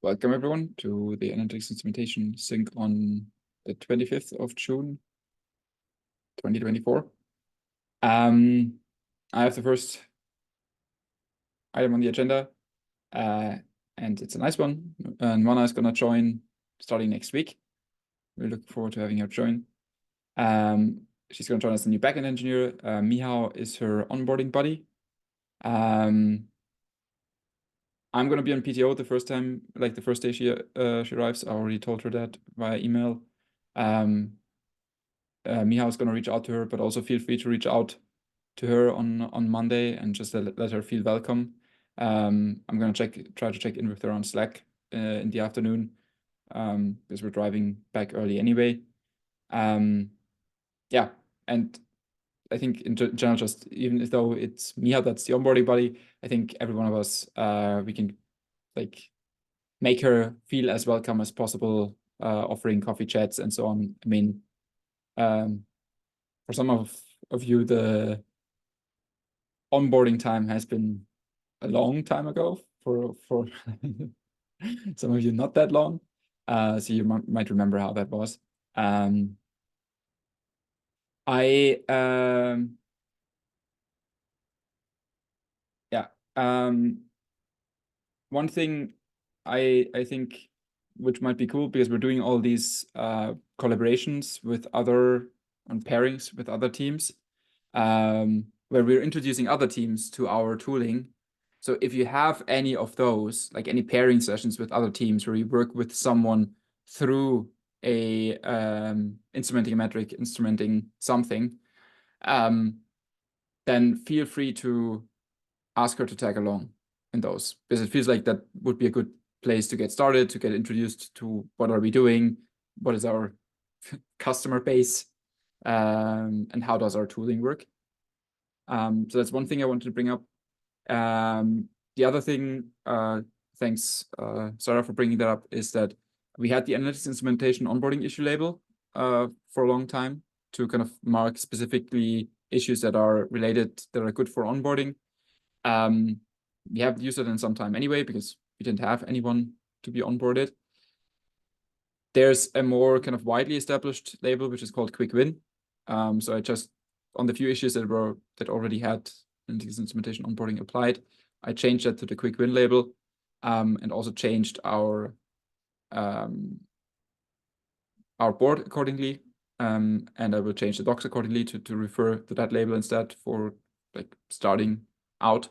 Welcome everyone to the Analytics Instrumentation sync on the 25th of June, 2024. I have the first item on the agenda, and it's a nice one. And Mana is going to join starting next week. We're looking forward to having her join. She's going to join as a new backend engineer. Mihao is her onboarding buddy. I'm going to be on PTO the first time, like the first day she arrives. I already told her that via email. Mihao is going to reach out to her, but also feel free to reach out to her on Monday and just let her feel welcome. I'm going to try to check in with her on Slack in the afternoon because we're driving back early anyway. Yeah, and I think in general, just even though it's Mihao that's the onboarding buddy, I think every one of us we can like make her feel as welcome as possible, offering coffee chats and so on. I mean, for some of you, the onboarding time has been a long time ago. For some of you, not that long. So you might remember how that was. One thing I think which might be cool, because we're doing all these collaborations with other pairings with other teams, where we're introducing other teams to our tooling. So if you have any of those, like any pairing sessions with other teams where you work with someone through a instrumenting a metric, instrumenting something, then feel free to ask her to tag along in those, because it feels like that would be a good place to get started, to get introduced to what are we doing, what is our customer base, and how does our tooling work. So that's one thing I wanted to bring up. The other thing, thanks Sarah for bringing that up, is that we had the analytics instrumentation onboarding issue label for a long time to kind of mark specifically issues that are related, that are good for onboarding. We haven't used it in some time anyway, because we didn't have anyone to be onboarded. There's a more kind of widely established label, which is called Quick Win. So I just, on the few issues that already had analytics instrumentation onboarding applied, I changed that to the Quick Win label, and also changed our board accordingly. And I will change the docs accordingly to refer to that label instead for like starting out.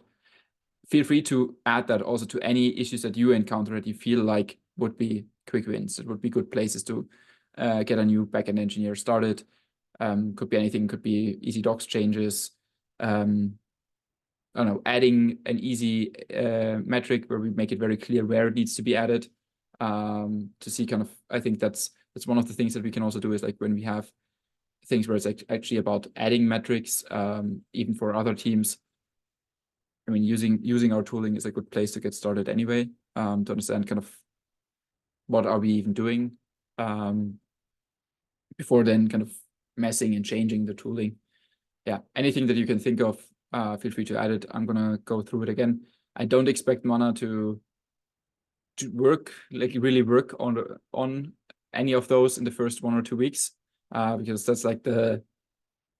Feel free to add that also to any issues that you encounter that you feel like would be quick wins. It would be good places to get a new backend engineer started. Could be anything, could be easy docs changes. I don't know, adding an easy metric where we make it very clear where it needs to be added, to see kind of, I think that's one of the things that we can also do, is like when we have things where it's actually about adding metrics, even for other teams. I mean, using our tooling is a good place to get started anyway, to understand kind of what are we even doing, before then kind of messing and changing the tooling. Yeah, anything that you can think of, feel free to add it. I'm gonna go through it again. I don't expect Mana to really work on any of those in the first 1 or 2 weeks, because that's like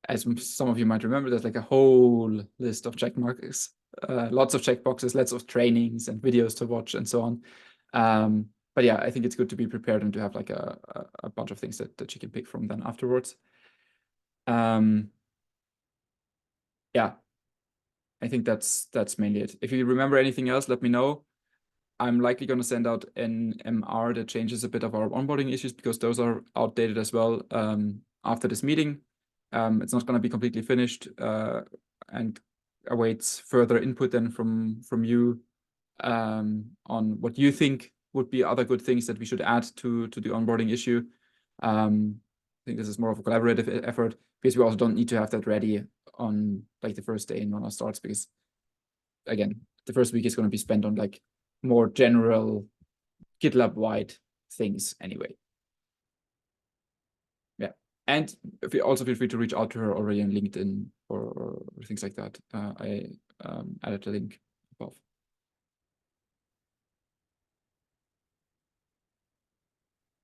as some of you might remember, there's like a whole list of check marks, lots of checkboxes, lots of trainings and videos to watch and so on. But yeah, I think it's good to be prepared and to have like a bunch of things that you can pick from then afterwards. Yeah, I think that's mainly it. If you remember anything else, let me know. I'm likely going to send out an MR that changes a bit of our onboarding issues, because those are outdated as well, after this meeting. It's not going to be completely finished, and awaits further input then from you, on what you think would be other good things that we should add to the onboarding issue. I think this is more of a collaborative effort, because we also don't need to have that ready on like the first day Mana starts, because again, the first week is going to be spent on like more general GitLab wide things anyway. Yeah, and also feel free to reach out to her already on LinkedIn or things like that. I added a link above.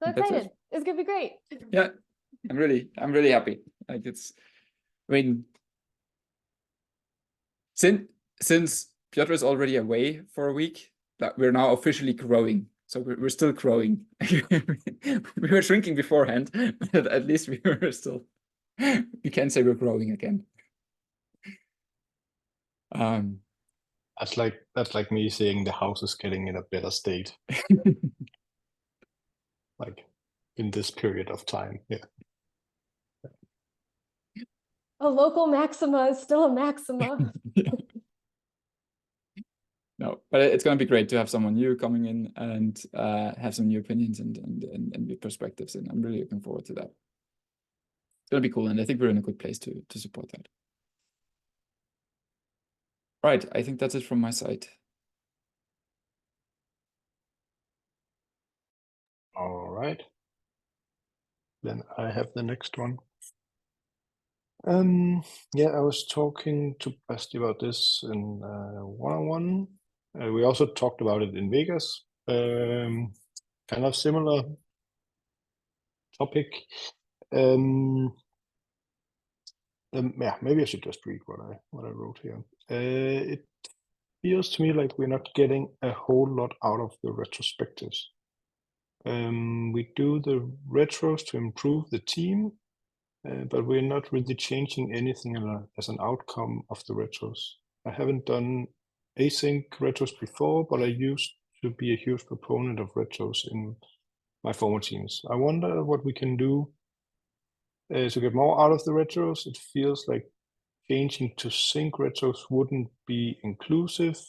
So excited. It's gonna be great. Yeah, I'm really happy. Like I mean, since Piotr is already away for a week, that we're now officially growing. So we're still growing. We were shrinking beforehand, but at least we were still, we can say we're growing again. That's like me saying the house is getting in a better state. Like in this period of time. Yeah. A local maxima is still a maxima. Yeah. No, but it's going to be great to have someone new coming in and have some new opinions and new perspectives, and I'm really looking forward to that. It's going to be cool, and I think we're in a good place to support that. All right, I think that's it from my side. All right. Then I have the next one. Yeah, I was talking to Basti about this in one-on-one. We also talked about it in Vegas. Kind of similar topic. Yeah, maybe I should just read what I wrote here. It feels to me like we're not getting a whole lot out of the retrospectives. We do the retros to improve the team, but we're not really changing anything as an outcome of the retros. I haven't done async retros before, but I used to be a huge proponent of retros in my former teams. I wonder what we can do to get more out of the retros. It feels like changing to sync retros wouldn't be inclusive,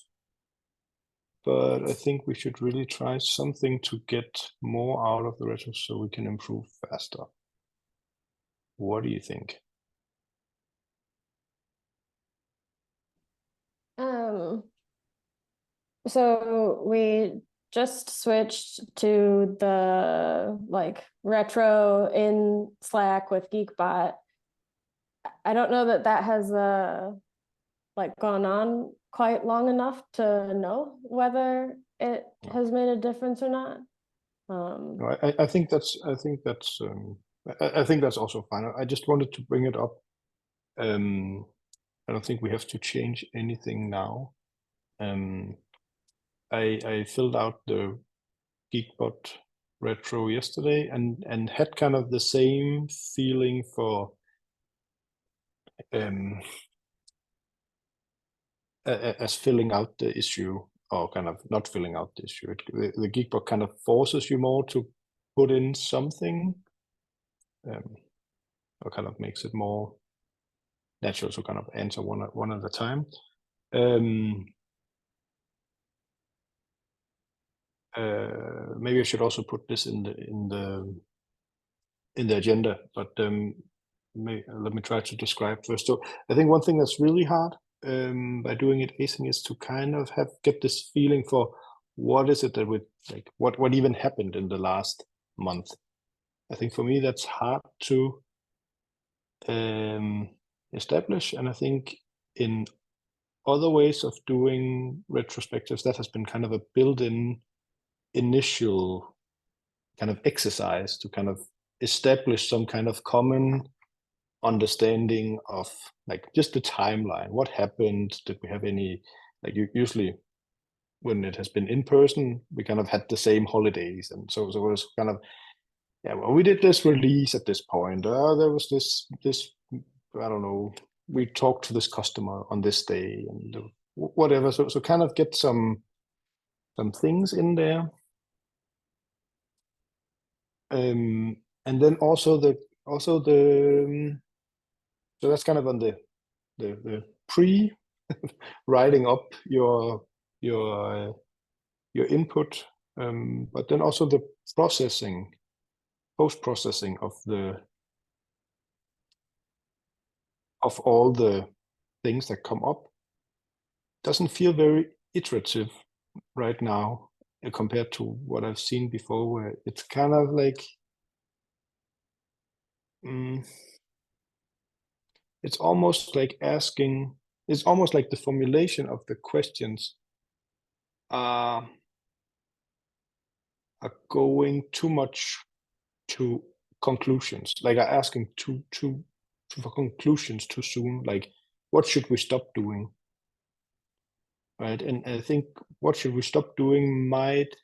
but I think we should really try something to get more out of the retros so we can improve faster. What do you think? So we just switched to the retro in Slack with Geekbot. I don't know that has gone on quite long enough to know whether it has made a difference or not. I think that's also fine. I just wanted to bring it up. I don't think we have to change anything now. I filled out the Geekbot retro yesterday and had kind of the same feeling for as filling out the issue, or kind of not filling out the issue. The Geekbot kind of forces you more to put in something, or kind of makes it more natural to kind of answer one at a time. Maybe I should also put this in the agenda, but let me try to describe first. So I think one thing that's really hard by doing it async is to kind of get this feeling for what is it that would like what even happened in the last month. I think for me that's hard to establish, and I think in other ways of doing retrospectives that has been kind of a built-in initial kind of exercise to kind of establish some kind of common understanding of like just the timeline. What happened? Did we have any usually when it has been in person, we kind of had the same holidays, and so it was kind of well, we did this release at this point. There was this I don't know. We talked to this customer on this day and whatever. So kind of get some things in there. And then also so that's kind of on the pre writing up your input, but then also the post-processing of all the things that come up doesn't feel very iterative right now compared to what I've seen before, where it's kind of like it's almost like the formulation of the questions are going too much to conclusions, like asking for conclusions too soon, like what should we stop doing, right? And I think what should we stop doing might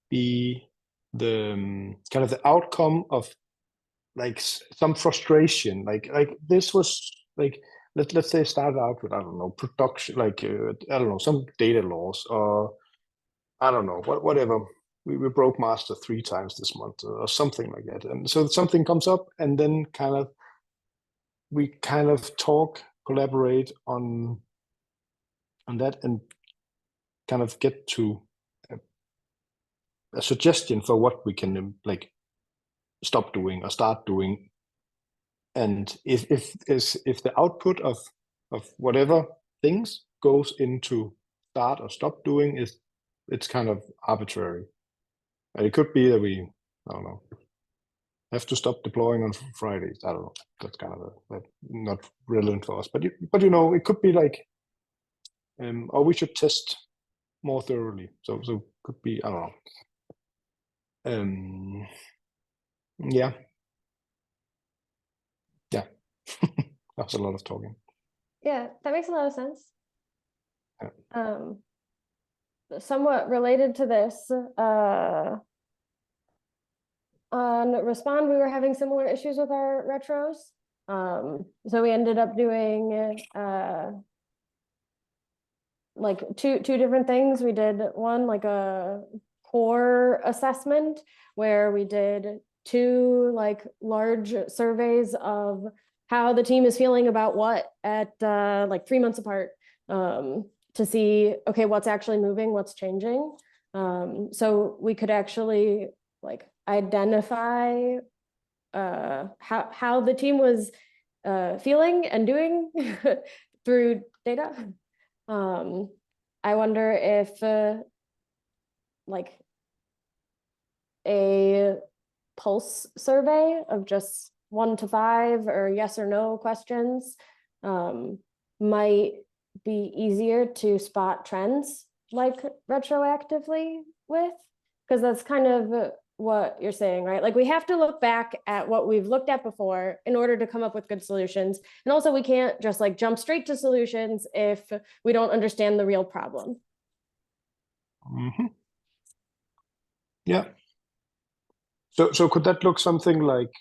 be the kind of the outcome of like some frustration, like this was like let's say started out with, I don't know, production, like I don't know, some data loss, or I don't know, whatever. We broke master 3 times this month or something like that. And so something comes up, and then we kind of talk, collaborate on that, and kind of get to a suggestion for what we can like stop doing or start doing. And if the output of whatever things goes into start or stop doing, it's kind of arbitrary. It could be that we, I don't know, have to stop deploying on Fridays. I don't know. That's kind of not relevant for us. But you know, it could be like, or we should test more thoroughly. So could be, I don't know. Yeah. That was a lot of talking. Yeah, that makes a lot of sense. Yeah. Somewhat related to this, on Respond, we were having similar issues with our retros. So we ended up doing like two different things. We did one like a core assessment where we did 2 like large surveys of how the team is feeling about what at like 3 months apart, to see, okay, what's actually moving, what's changing. So we could actually like identify how the team was feeling and doing through data. I wonder if like a pulse survey of just 1 to 5 or yes or no questions might be easier to spot trends like retroactively with, because that's kind of what you're saying, right? Like we have to look back at what we've looked at before in order to come up with good solutions. And also we can't just like jump straight to solutions if we don't understand the real problem. Mm-hmm. Yeah. So could that look something like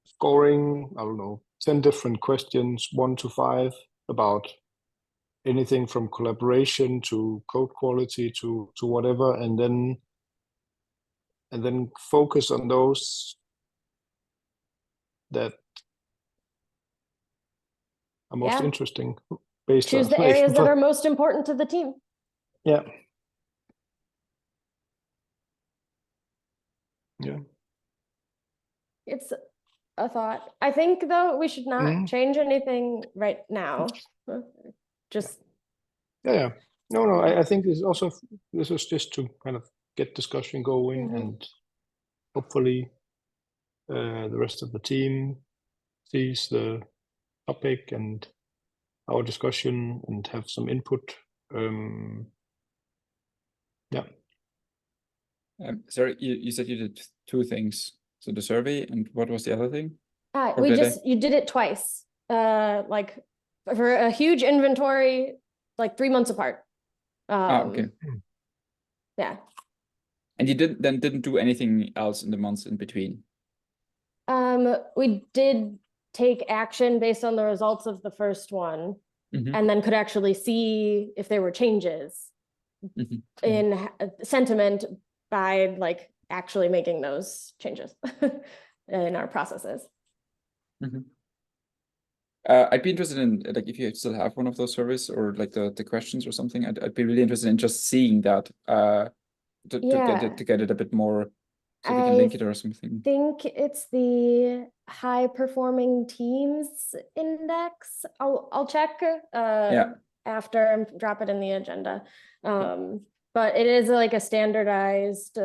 scoring, I don't know, 10 different questions, 1 to 5, about anything from collaboration to code quality to whatever, and then focus on those that are most interesting based Choose on the areas that are most important to the team. Yeah. Yeah. It's a thought. I think though we should not change anything right now. Just yeah. No, I think this is just to kind of get discussion going, and hopefully the rest of the team sees the topic and our discussion and have some input. Yeah. Sorry, you said you did 2 things. So the survey, and what was the other thing? you did it twice. Like for a huge inventory, like 3 months apart. Okay. Yeah. And you didn't do anything else in the months in between? We did take action based on the results of the first one, and then could actually see if there were changes in sentiment by like actually making those changes in our processes. I'd be interested in like if you still have one of those surveys or like the questions or something. I'd be really interested in just seeing that to get it a bit more, so we can link it or something. I think it's the high performing teams index. I'll check after and drop it in the agenda. But it is like a standardized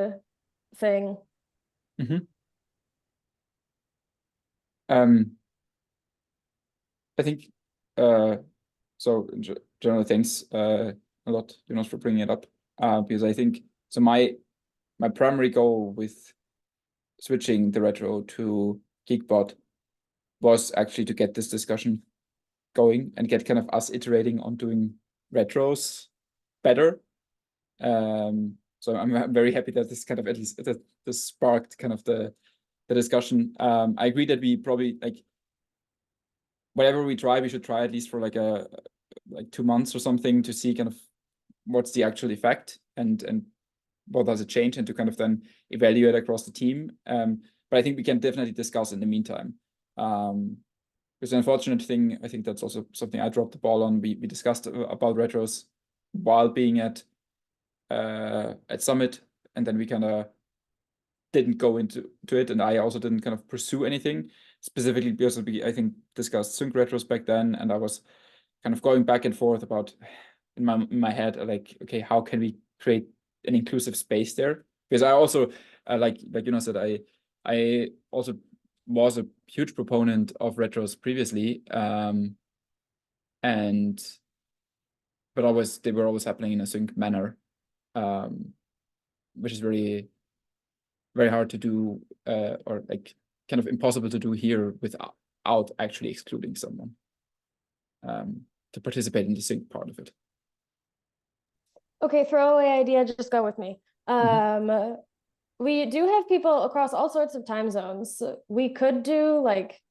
thing. I think so. General thanks a lot, Jonas, for bringing it up, because I think so. my primary goal with switching the retro to Geekbot was actually to get this discussion going and get kind of us iterating on doing retros better. So I'm very happy that this kind of at least that this sparked kind of the discussion. I agree that we probably like whatever we try, we should try at least for like 2 months or something to see kind of what's the actual effect and what does it change, and to kind of then evaluate across the team. But I think we can definitely discuss in the meantime. Because the unfortunate thing, I think that's also something I dropped the ball on. We discussed about retros while being at Summit, and then we kind of didn't go into it, and I also didn't kind of pursue anything specifically because we, I think, discussed sync retros back then, and I was kind of going back and forth about in my head like, okay, how can we create an inclusive space there? Because I also like said, I also was a huge proponent of retros previously, but they were always happening in a sync manner, which is very, very hard to do, or like kind of impossible to do here without actually excluding someone to participate in the sync part of it. Okay, throwaway idea, just go with me. We do have people across all sorts of time zones. We could do like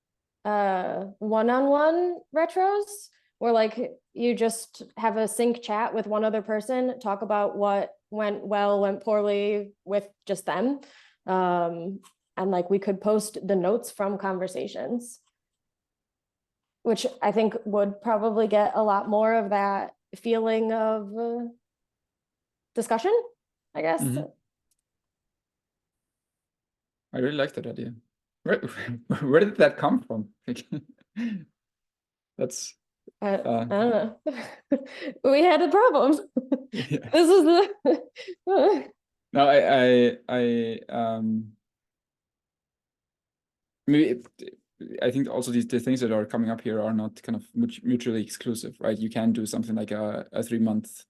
one-on-one retros where like you just have a sync chat with one other person, talk about what went well, went poorly with just them. And like we could post the notes from conversations, which I think would probably get a lot more of that feeling of discussion, I guess. I really like that idea. Where did that come from? That's I don't know. We had a problem. yeah. This is the No, maybe I think also the things that are coming up here are not kind of mutually exclusive, right? You can do something like a 3-month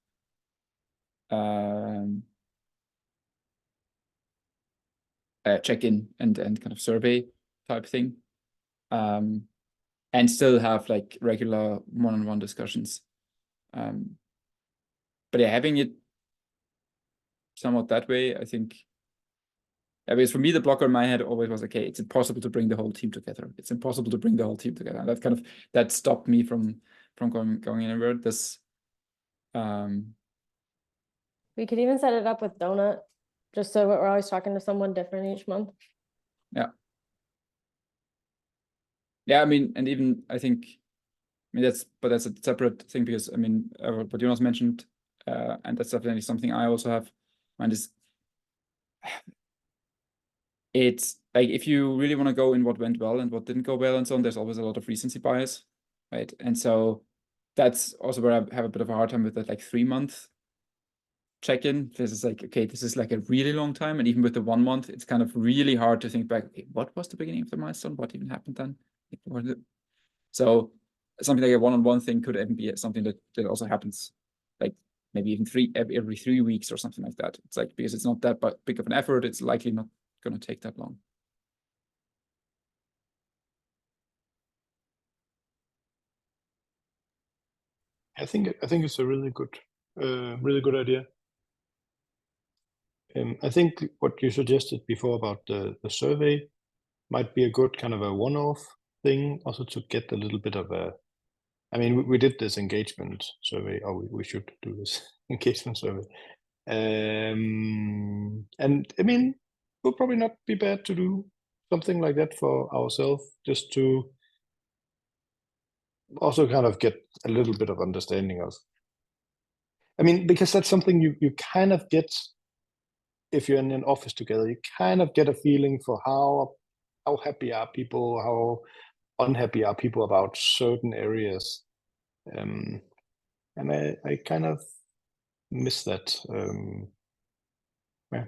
check-in and kind of survey type thing, and still have like regular one-on-one discussions. But yeah, having it somewhat that way, I think. Because for me, the blocker in my head always was, okay, it's impossible to bring the whole team together. It's impossible to bring the whole team together. And that stopped me from going anywhere. This we could even set it up with Donut, just so we're always talking to someone different each month. Yeah. Yeah, I mean, and even I think, that's a separate thing, because I mean, what Jonas mentioned, and that's definitely something I also have mind is, it's like if you really want to go in what went well and what didn't go well and so on, there's always a lot of recency bias, right? And so that's also where I have a bit of a hard time with that, like 3-month check-in. This is like, okay, this is like a really long time, and even with the 1 month, it's kind of really hard to think back, okay, what was the beginning of the milestone? What even happened then? So something like a one-on-one thing could even be something that also happens, like maybe even every 3 weeks or something like that. It's like, because it's not that big of an effort, it's likely not going to take that long. I think it's a really good idea. I think what you suggested before about the survey might be a good kind of a one-off thing, also to get a little bit of a. I mean, we did this engagement survey, or we should do this engagement survey. And I mean, it would probably not be bad to do something like that for ourselves, just to also kind of get a little bit of understanding of. I mean, because that's something you kind of get if you're in an office together. You kind of get a feeling for how happy are people, how unhappy are people about certain areas. And I kind of miss that. Yeah.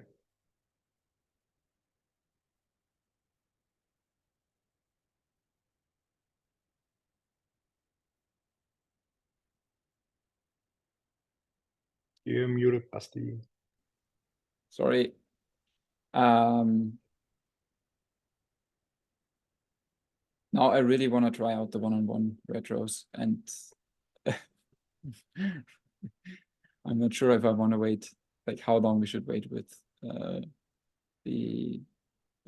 You're muted, Basti. Sorry. Now I really want to try out the one-on-one retros, and I'm not sure if I want to wait, like how long we should wait with the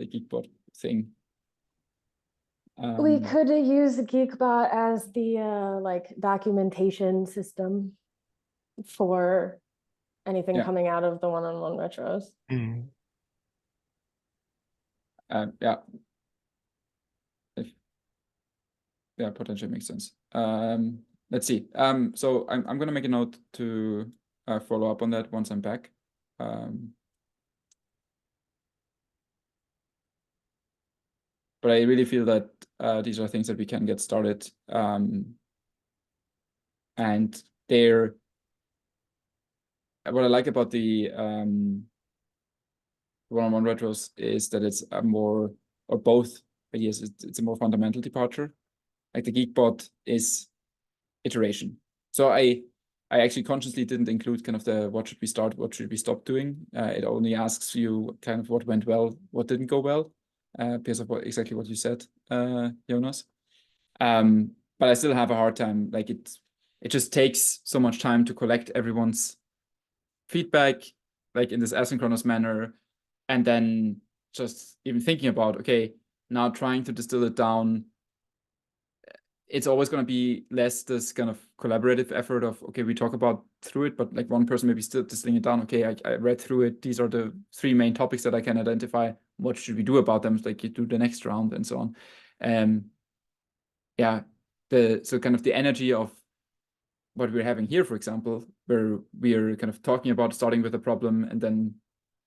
Geekbot thing. We could use Geekbot as the like documentation system for anything Yeah. coming out of the one-on-one retros. Yeah. Yeah, potentially makes sense. Let's see. So I'm gonna make a note to follow up on that once I'm back. But I really feel that these are things that we can get started. And they're what I like about the one-on-one retros is that it's a more, or both ideas, it's a more fundamental departure. Like the Geekbot is iteration. So I actually consciously didn't include kind of the what should we start, what should we stop doing. It only asks you kind of what went well, what didn't go well, because of exactly what you said, Jonas. But I still have a hard time. Like it just takes so much time to collect everyone's feedback, like in this asynchronous manner, and then just even thinking about, okay, now trying to distill it down. It's always going to be less this kind of collaborative effort of, okay, we talk about through it, but like one person maybe still distilling it down. Okay, I read through it. These are the 3 main topics that I can identify. What should we do about them? Like you do the next round and so on. Yeah, so kind of the energy of what we're having here, for example, where we are kind of talking about starting with a problem and then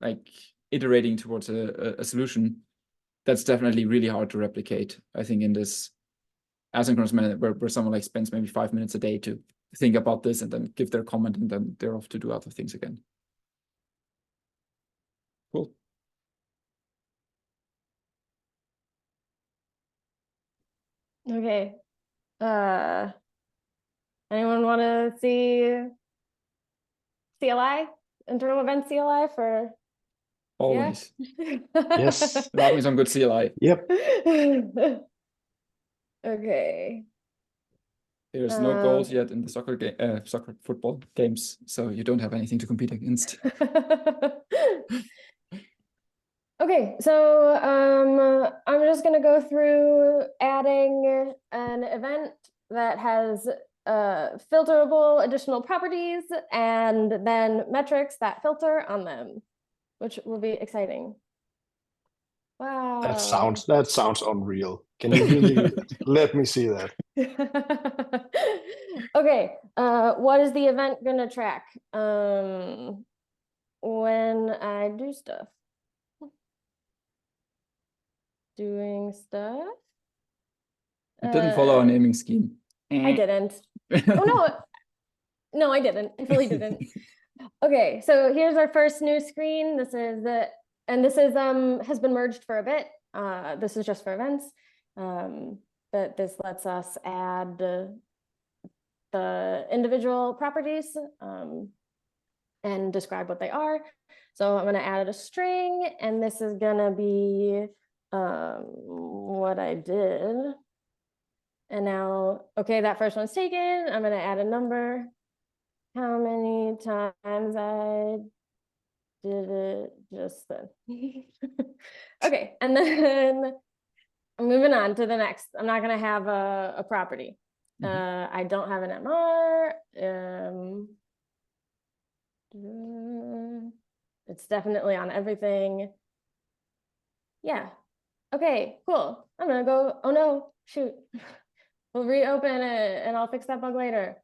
like iterating towards a solution. That's definitely really hard to replicate, I think, in this asynchronous manner where someone like spends maybe 5 minutes a day to think about this and then give their comment and then they're off to do other things again. Cool. Okay. Anyone want to see CLI, internal event CLI for? Always. Yeah? Yes. Love me some good CLI. Yep. Okay. There's no goals yet in the soccer football games, so you don't have anything to compete against. Okay, so I'm just gonna go through adding an event that has filterable additional properties and then metrics that filter on them, which will be exciting. Wow. That sounds unreal. Can you really let me see that? Okay, what is the event gonna track? When I do stuff. Doing stuff. You didn't follow our naming scheme. I didn't. Oh no, I didn't. I really didn't. Okay, so here's our first new screen. This is and this is has been merged for a bit. This is just for events. But this lets us add the individual properties and describe what they are. So I'm going to add a string, and this is going to be what I did. And now, okay, that first one's taken. I'm going to add a number. How many times I did it just then? Okay, and then I'm moving on to the next. I'm not going to have a property. I don't have an MR. It's definitely on everything. Yeah. Okay, cool. I'm gonna go. Oh no, shoot. We'll reopen it and I'll fix that bug later.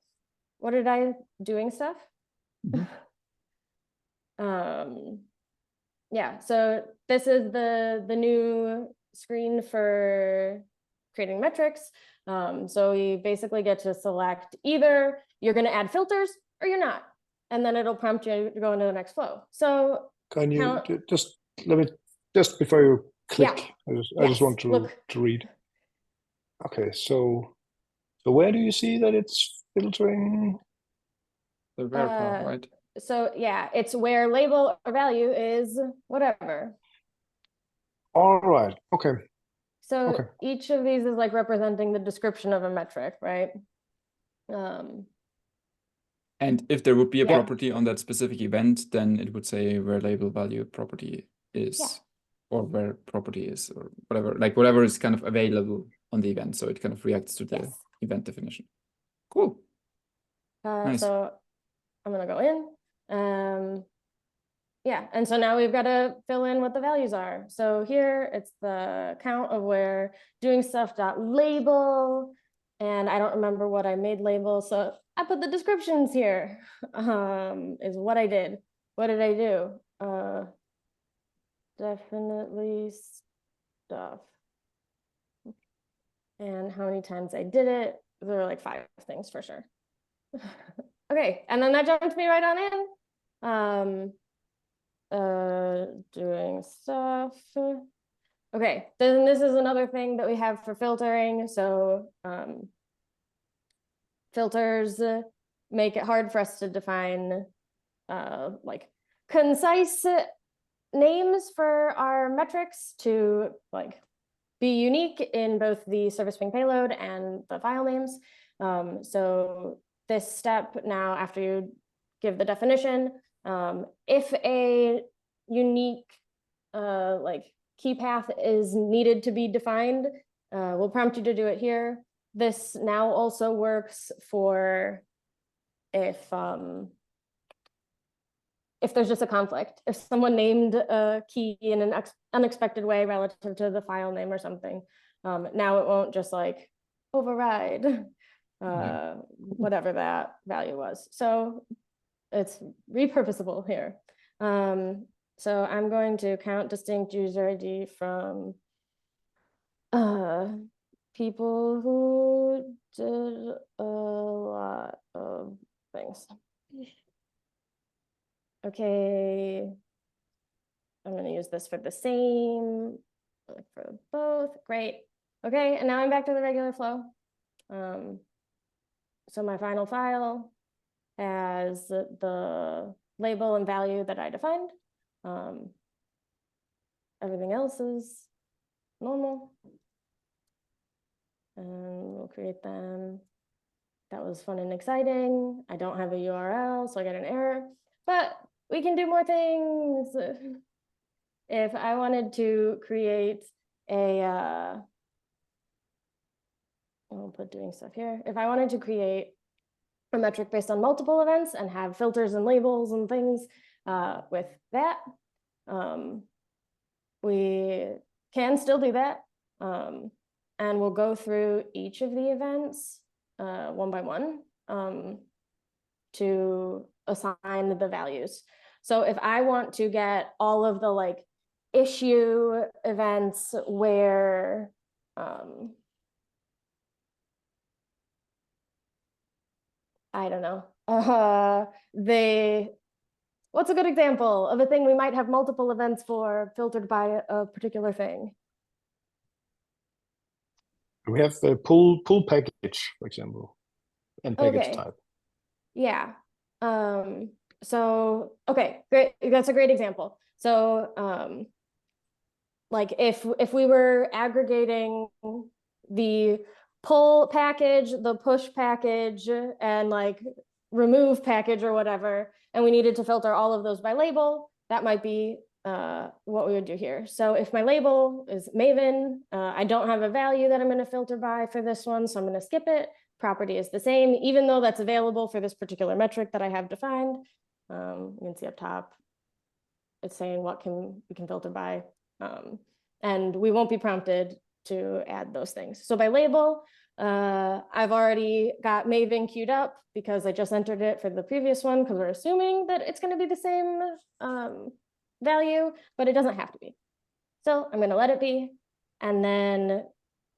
What did I doing stuff? Yeah, so this is the new screen for creating metrics. So you basically get to select either you're going to add filters or you're not, and then it'll prompt you to go into the next flow. So can you just let me just before you click? Yeah. I just want to read. Okay, so where do you see that it's filtering? The where part, right? So yeah, it's where label or value is whatever. All right. Okay. So Okay. each of these is like representing the description of a metric, right? And if there would be a Yeah. property on that specific event, then it would say where label value property is, Yeah. or where property is, or whatever, like whatever is kind of available on the event. So it kind of reacts to the Yes. event definition. Cool. Nice. So I'm gonna go in. Yeah, and so now we've got to fill in what the values are. So here it's the count of where doing stuff dot label, and I don't remember what I made label, so I put the descriptions here. Is what I did. What did I do? Definitely stuff. And how many times I did it? There were like 5 things for sure. Okay, and then that jumped me right on in. Doing stuff. Okay, then this is another thing that we have for filtering. So filters make it hard for us to define like concise names for our metrics to like be unique in both the service ping payload and the file names. So this step now, after you give the definition, if a unique like key path is needed to be defined, we'll prompt you to do it here. This now also works for if there's just a conflict, if someone named a key in an unexpected way relative to the file name or something, now it won't just like override whatever that value was. So it's repurposable here. So I'm going to count distinct user ID from people who did a lot of things. Okay, I'm going to use this for the same, for both. Great. Okay, and now I'm back to the regular flow. So my final file has the label and value that I defined. Everything else is normal. And we'll create them. That was fun and exciting. I don't have a URL, so I got an error, but we can do more things. If I wanted to create a, I'll put doing stuff here. If I wanted to create a metric based on multiple events and have filters and labels and things with that, we can still do that. And we'll go through each of the events one by one to assign the values. So if I want to get all of the like issue events where I don't know, what's a good example of a thing we might have multiple events for filtered by a particular thing? We have a pull package, for example, and package type. Yeah. So, okay, great. That's a great example. So, like if we were aggregating the pull package, the push package, and like remove package or whatever, and we needed to filter all of those by label, that might be what we would do here. So if my label is Maven, I don't have a value that I'm going to filter by for this one, so I'm going to skip it. Property is the same, even though that's available for this particular metric that I have defined. You can see up top, it's saying what we can filter by. And we won't be prompted to add those things. So by label, I've already got Maven queued up because I just entered it for the previous one because we're assuming that it's going to be the same value, but it doesn't have to be. So I'm going to let it be. And then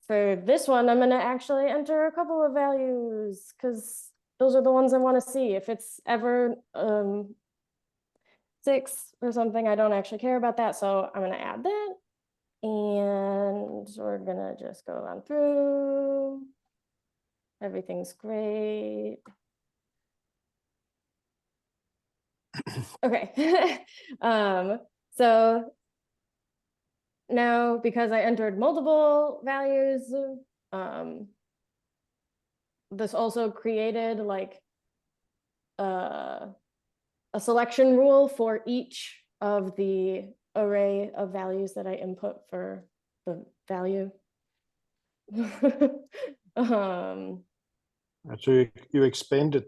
for this one, I'm going to actually enter a couple of values because those are the ones I want to see. If it's ever 6 or something, I don't actually care about that. So I'm going to add that. And we're going to just go on through. Everything's great. Okay. So now, because I entered multiple values, this also created like a selection rule for each of the array of values that I input for the value. So you expanded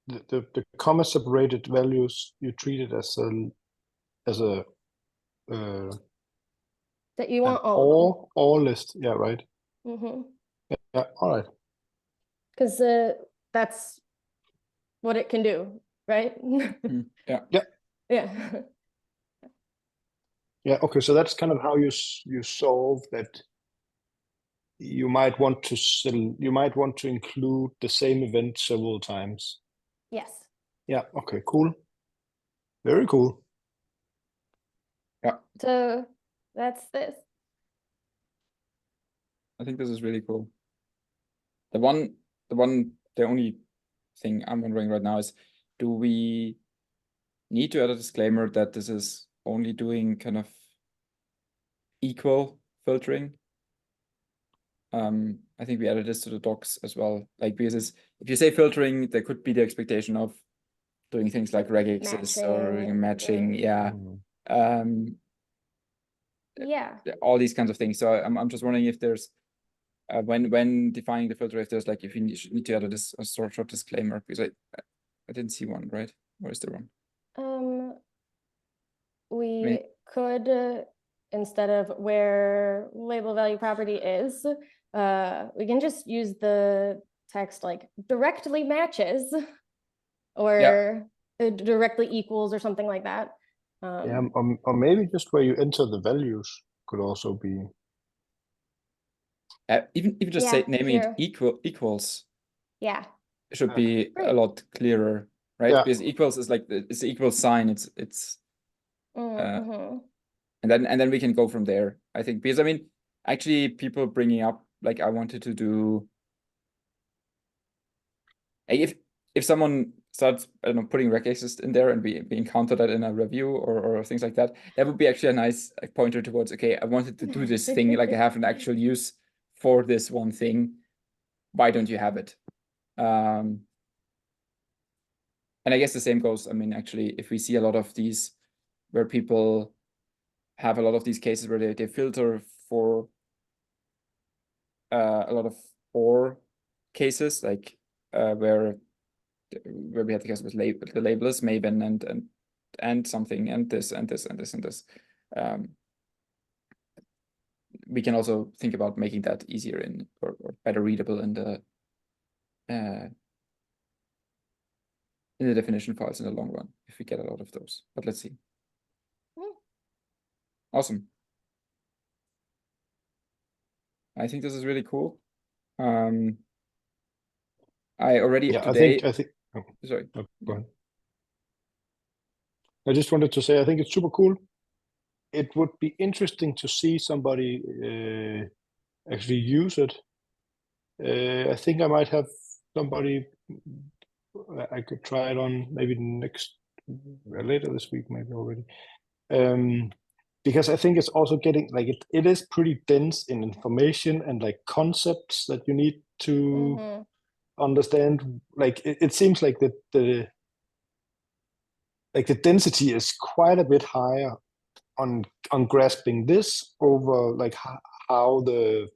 the comma separated values. You treat it as a that you want all or list. Yeah, right. Yeah, all right. Because that's what it can do, right? Yeah. Yeah. Yeah. Yeah. Okay. So that's kind of how you solve that. You might want to include the same event several times. Yes. Yeah. Okay. Cool. Very cool. Yeah. So that's this. I think this is really cool. The only thing I'm wondering right now is, do we need to add a disclaimer that this is only doing kind of equal filtering? I think we added this to the docs as well. Like, because if you say filtering, there could be the expectation of doing things like regexes or matching. Yeah. Yeah. All these kinds of things. So I'm just wondering if there's when defining the filter, if there's like, if you need to add a sort of disclaimer, because I didn't see one, right? Or is there one? We could instead of where label value property is, we can just use the text like directly matches or directly equals or something like that. Yeah, or maybe just where you enter the values could also be. Even just say naming it equals. Yeah. Should be a lot clearer, right? Yeah. Because equals is like it's the equal sign. It's and then we can go from there. I think, because I mean, actually, people bringing up like, I wanted to do, if someone starts, I don't know, putting regexes in there and we encounter that in a review or things like that, that would be actually a nice pointer towards, okay, I wanted to do this thing, like I have an actual use for this one thing. Why don't you have it? And I guess the same goes, I mean, actually, if we see a lot of these where people have a lot of these cases where they filter for a lot of OR cases, like where we had the case with the labelers Maven and something and this and this and this and this. We can also think about making that easier or better readable in the definition files in the long run, if we get a lot of those. But let's see. Awesome. I think this is really cool. I already today. I think. Oh, sorry. Oh, go ahead. I just wanted to say I think it's super cool. It would be interesting to see somebody actually use it. I think I might have somebody I could try it on maybe later this week, maybe already. Because I think it's also getting like it is pretty dense in information and like concepts that you need to understand. Like it seems like the density is quite a bit higher on grasping this over like how the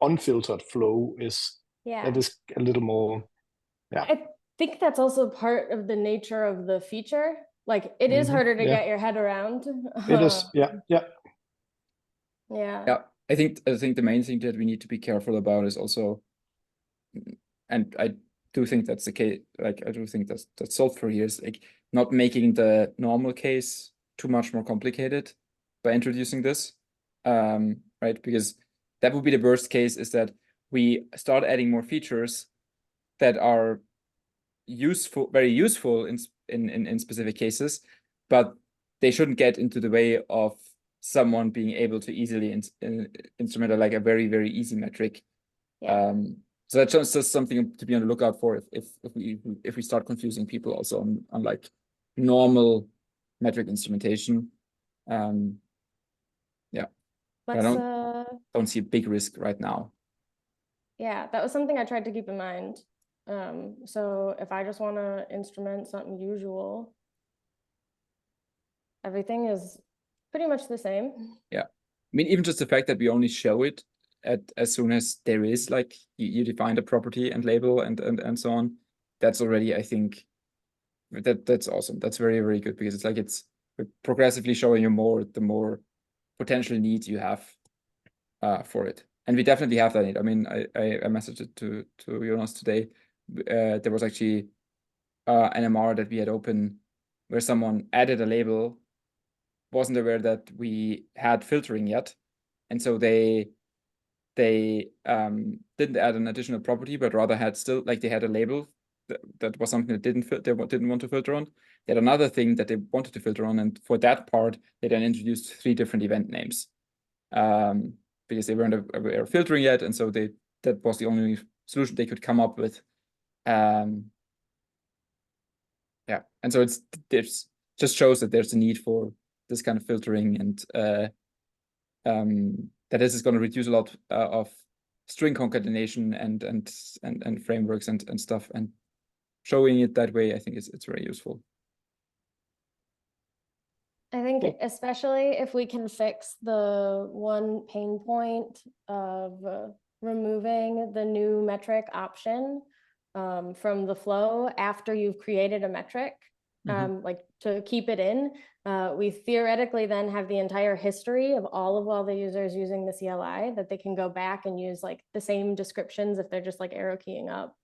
unfiltered flow is. Yeah. That is a little more. Yeah. I think that's also part of the nature of the feature. Like it is harder to get your head around. It is. Yeah. I think the main thing that we need to be careful about is also, and I do think that's the case, like I do think that's solved for here, is like not making the normal case too much more complicated by introducing this, right? Because that would be the worst case, is that we start adding more features that are useful, very useful in specific cases, but they shouldn't get into the way of someone being able to easily instrument like a very, very easy metric. So that's just something to be on the lookout for if we start confusing people also on like normal metric instrumentation. Let's don't see a big risk right now. yeah, that was something I tried to keep in mind. So if I just want to instrument something usual, everything is pretty much the same. Yeah. I mean, even just the fact that we only show it as soon as there is like you define the property and label and so on, that's already, I think, that's awesome. That's very, very good, because it's like it's progressively showing you more the more potential needs you have for it. And we definitely have that need. I mean, I messaged it to Jonas today. There was actually an MR that we had open where someone added a label, wasn't aware that we had filtering yet, and so they didn't add an additional property, but rather had still, like, they had a label that was something that they didn't want to filter on. They had another thing that they wanted to filter on, and for that part they then introduced 3 different event names, because they weren't aware of filtering yet, and so that was the only solution they could come up with. Yeah, and so there's just shows that there's a need for this kind of filtering, and that this is going to reduce a lot of string concatenation and frameworks and stuff, and showing it that way, I think it's very useful. I think Cool. especially if we can fix the one pain point of removing the new metric option from the flow after you've created a metric, like to keep it in, we theoretically then have the entire history of all the users using the CLI that they can go back and use like the same descriptions if they're just like arrow keying up.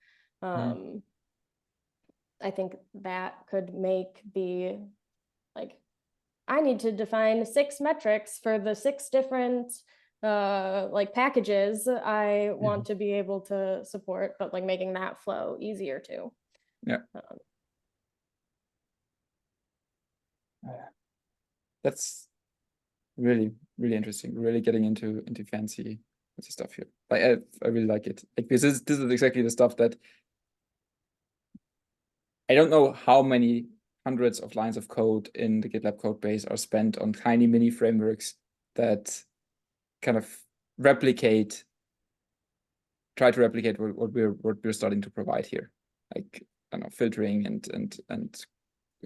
I think that could make the like, I need to define 6 metrics for the 6 different like packages I want to be able to support, but like making that flow easier too. Yeah. That's really, really interesting. Really getting into fancy stuff here. Like I really like it. Like this is exactly the stuff that I don't know how many hundreds of lines of code in the GitLab code base are spent on tiny mini frameworks that kind of try to replicate what we're starting to provide here, like, I don't know, filtering and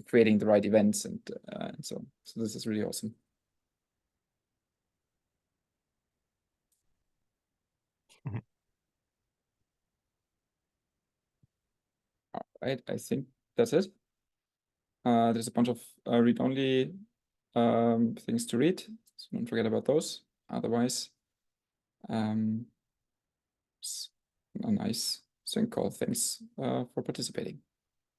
creating the right events and so on. So this is really awesome. All right, I think that's it. There's a bunch of read-only things to read, so don't forget about those. Otherwise, it's a nice sync call. Thanks for participating.